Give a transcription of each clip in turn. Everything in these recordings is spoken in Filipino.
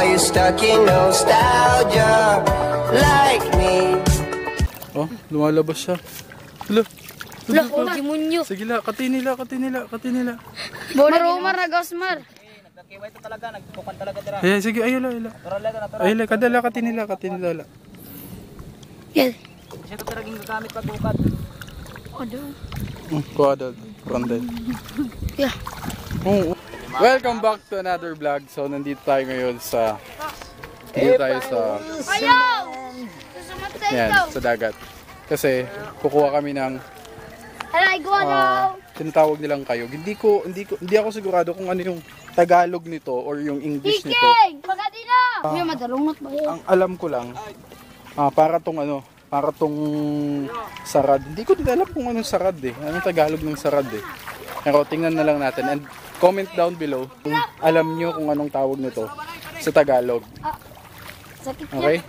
Are you stuck in nostalgia like me? Oh, lumalabas siya. Hala. Wala, demonyo. Sige la, katin nila. Marumar na gasmar. Nagkakiwa ito talaga, nagpukan talaga tira. Eh, sige, ayun la. Ayun la, kadala, katin nila. Yan. Siya ito talagang gagamit pagbukat. Kuha Rondel. Yeah. Oh. Welcome back to another vlog. So, nandito tayo ngayon sa... Ayaw! Yan, sa dagat. Kasi, kukuha kami ng... tinatawag nilang kayog. Hindi ako sigurado kung ano yung Tagalog nito or yung English nito. Ang alam ko lang, para tong sarad. Hindi ko din alam kung anong sarad eh. Anong Tagalog ng sarad eh. Pero tingnan na lang natin and comment down below kung alam nyo kung anong tawag nito sa Tagalog. Okay?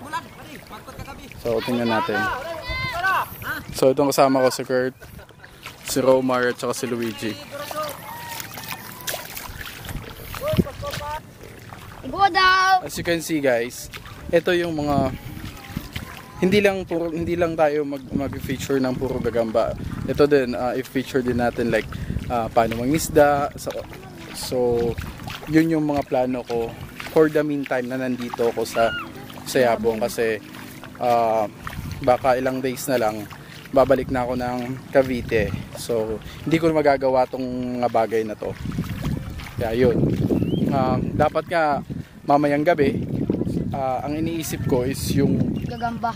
So tingnan natin. So itong kasama ko si Kurt, si Romar at saka si Luigi. As you can see guys, ito yung mga hindi lang tayo mag-feature ng puro gagamba. Ito din i-feature din natin like paano mangisda. So yun yung mga plano ko for the meantime na nandito ako sa Yabong kasi baka ilang days na lang babalik na ako ng Cavite. So hindi ko magagawa tong mga bagay na to. Kaya yun. Dapat nga mamayang gabi ang iniisip ko is yung Gagamba.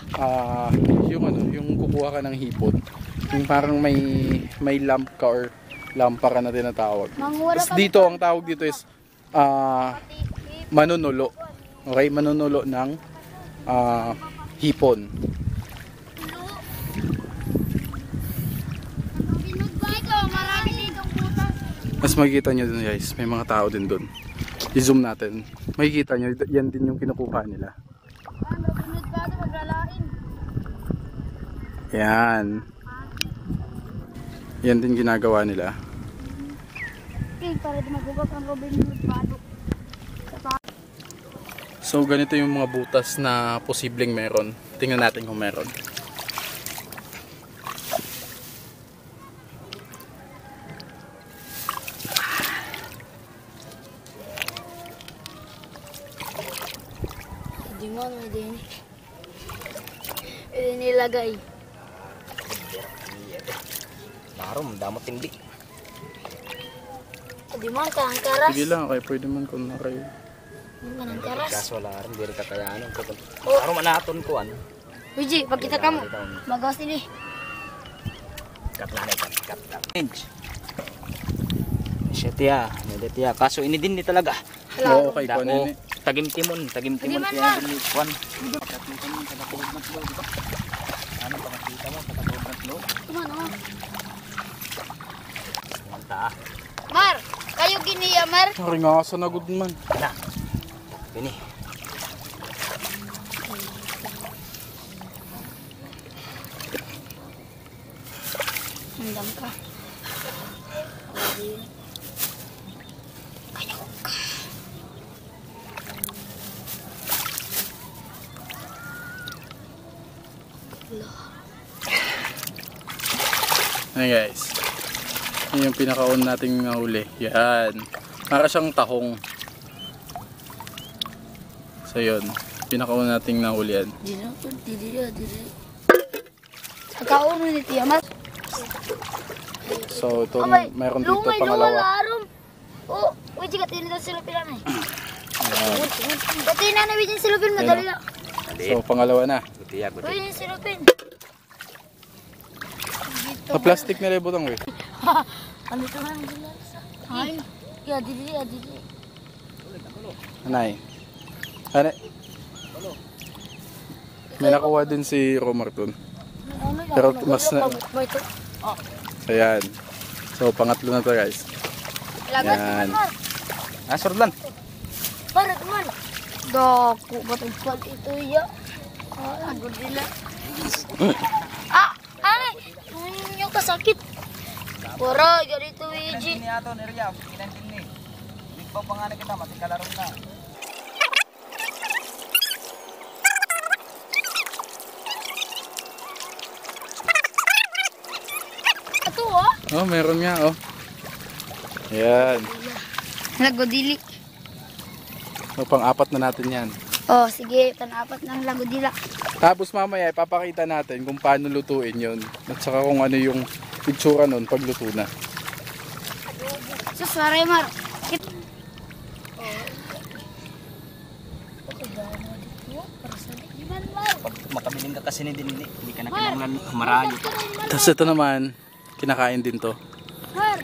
yung kukuha ka ng hipon. Yung parang may lamp ka or lampara na tinatawag. Tapos dito ang tawag dito is manunulo. Okay, manunulo ng hipon. Mas makikita nyo dun guys, may mga tao din dun. I-zoom natin. Makikita nyo, yan din yung kinukuha nila. Yan. Yan din ginagawa nila. So ganito yung mga butas na posibleng meron. Tingnan natin kung meron. Di mo din. Nilagay. Marom, damot tindi. Di mo ang karas. Sige lang, kaya pwede man kung nakayo. Ang karas. Kaso wala rin, diri kakayanan ko. Marom manaton ko an. Wiji, pagkita ka mo. Magawas ini. Kat. Siya tiya, kaso ini din ni talaga. Oo, okay ko na yun. Tagim-timon kaya din kuan. Ano pa makita mo sa katulad ng loob? Manta. Mar, kayo giniya Mar? Sorry nga sa nagod man. Na. Ini. Hindam ka. Ayan guys, yun yung pinakaon nating nahuli. Yan, para siyang tahong. So yun, pinakaon nating nahuli yan. Dili. Kaon ni Tia Mar. So ito, mayroon dito pangalawa. Oh, wiji ka tinidor sila pila na. Pati na na wiji sila pila madali na. So pangalawa na. Wiji sila pila. Sa plastic na lebotang we. Ano to man sila? Ay, ya dili. Anay. Ano? May nakuha din si Romar dun. Pero mas na... Ayan. So pangatlo na to guys. Ayan. Asorlan. Para man. Dako batong pal ito ya. Agod nila. Yung kasakit. Wara, ganito Wiji. Ini ato ni Ria, kinantin ni. Bigpaw pa nga na kita, matikalaro na. Oh, meron nga, oh. Yan. Lagodili. So, pang-apat na natin yan. Oh, sige, pang-apat ng lagodila. Tapos mamaya, ipapakita natin kung paano lutuin yon at saka kung ano yung itsura nun pag luto na. Sus, waray mar. Makabiling ka kasi din, hindi ka na kailangan marayo. Tapos ito naman, kinakain din to. Mar,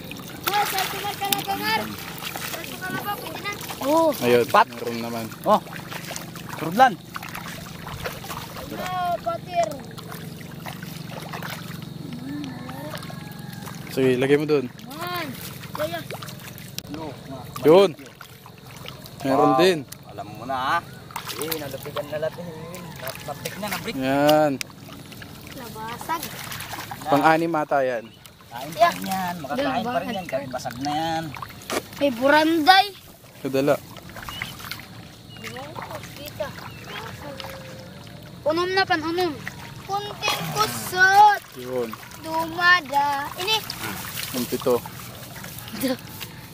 salto mar ka na ba, Mar? Salto ka na ba, pwede na? Oo. Ayun, Pat. meron naman. Oh, turudlan. Patir. Sige, lagay mo dun. Man, kaya. Yun. Meron din. Alam mo na ha. Nalapigan na natin. Napik na, nabrik. Yan. Nabasag. Pang-anim ata yan. Kain pa rin yan. Makakain pa rin yan. Kahit basag na yan. May buranday. Kadala. Kita. Unom na pan, unom. Kunting kusot. Yun. Dumada. Ini. Yung pito.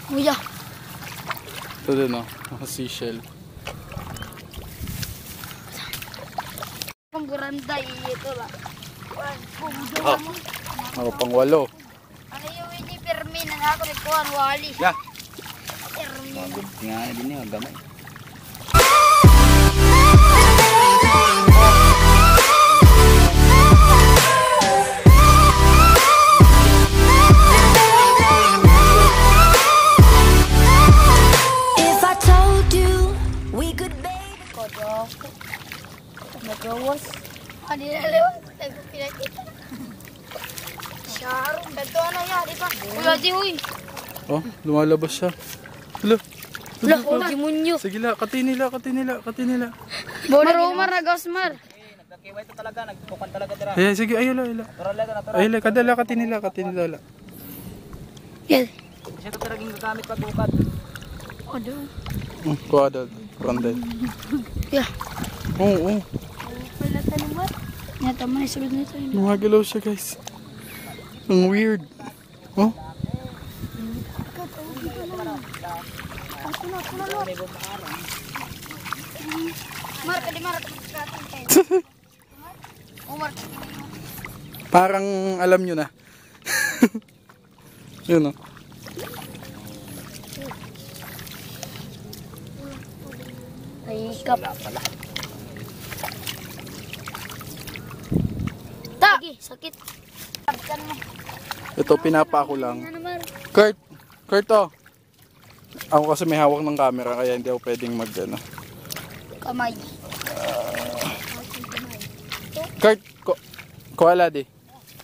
Kuya. Ito din, oh. Mga seashell. Pang buranday. Ito ba? Oh. Ako pang 8. Ano yung hindi permin na ako nagkuhan, wali. Yeah. Permin. Nga din yun, gamay. If I told you we could bathe. Kodoko. Nagawas. Ano na lewat? Nagpinakita. Sharon. Ganto ano niya, di ba? Wala di, uy. Oh, lumalabas siya. Hala. Wala, demonyo. Sige la, katinila. Marumar na gasmar. Nagkakiway ito talaga, nagpukan talaga tira. Ay, sige, ayala. Natural lang, natural. Ayala, kadala, katinila la. Yan. Siya ito talagang gagamit pagbukat. Ano? Kuha daw, randel. Yeah. Oo. Wala talimat. Yan, tama na isulod nito. Lumagalaw siya, guys. Ang weird. Oh, Mar, kadi mar. Umar. parang alam nyo na. Yun, oh. Ay, kap. Ta! Sakit. Abkan mo. Ito, pinapa ko lang. Ano, Mar? Kurt, oh. Ako kasi may hawak ng camera kaya hindi ako pwedeng mag ano. Kamay. Kurt, kuala di.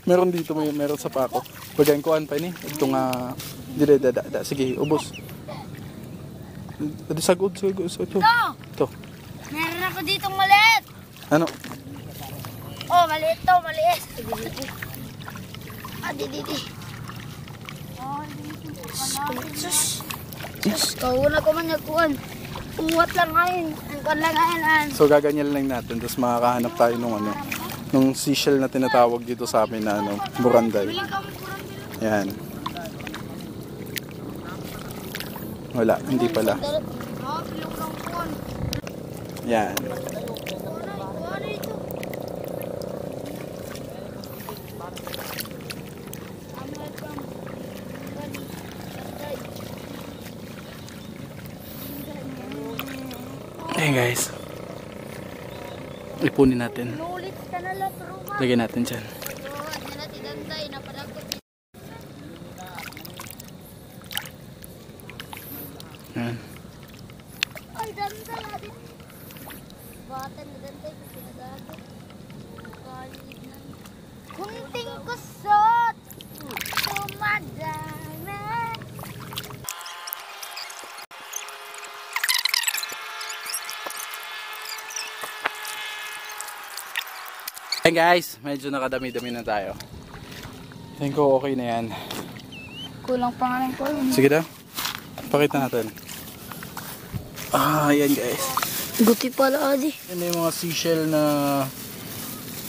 Meron dito, meron sa pako. Bagayin kuan pa ni. Ito nga da. Sige, ubos. Ito sagod. Ito. Ito. Meron ako ditong maliit. Ano? Oh, maliit to, maliit. Ah, di. Sus. Kauna ko man nagkuhan. Uwat lang ngayon. Ang kuhan lang ngayon. So gaganyan lang natin. Tapos makakahanap tayo nung seashell na tinatawag dito sa amin na ano, buranday. Yan. Wala, hindi pala. Yan. Ayan guys. Ipunin natin. Nulit ka na lang, Roma. Lagyan natin dyan. At na natin danday, napadagod. Yan. Ay, danday natin. Batan na danday, pinagagod. Kalit na. Kunting kusot. Tumadana. Ayan guys, medyo nakadami-dami na tayo. Tingin ko okay na yan. Kulang pa nga ng kulang. Sige daw. Pakita natin. Ayan guys. Buti pala, Adi. Yan na yung mga seashell na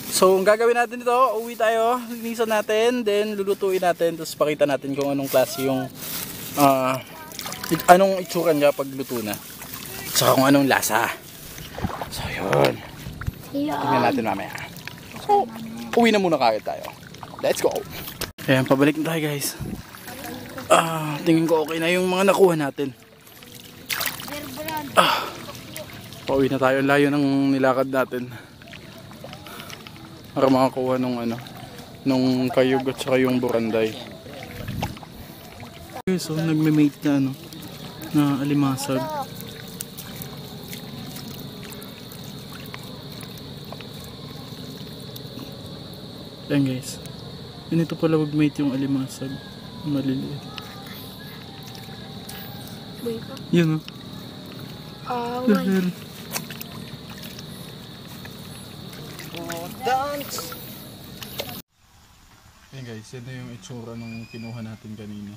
So, ang gagawin natin dito, uwi tayo, linisan natin, then lulutuin natin, tapos pakita natin kung anong klase yung anong itsura niya pag luto na. Saka kung anong lasa. So, yun. Tingnan natin mamaya. So, uwi na muna kagad tayo. Let's go! Ayan, pabalik na tayo guys. Tingin ko okay na yung mga nakuha natin. Pauwi na tayo. Layo ng nilakad natin. Para makakuha nung nung kayug at saka yung buranday. Okay, so nagme-mate na na alimasag. Ayan guys. Ganito pala mag-mate yung alimasag. Maliliit. Yun Why? Ayan guys, yan na yung itsura nung kinuha natin kanina.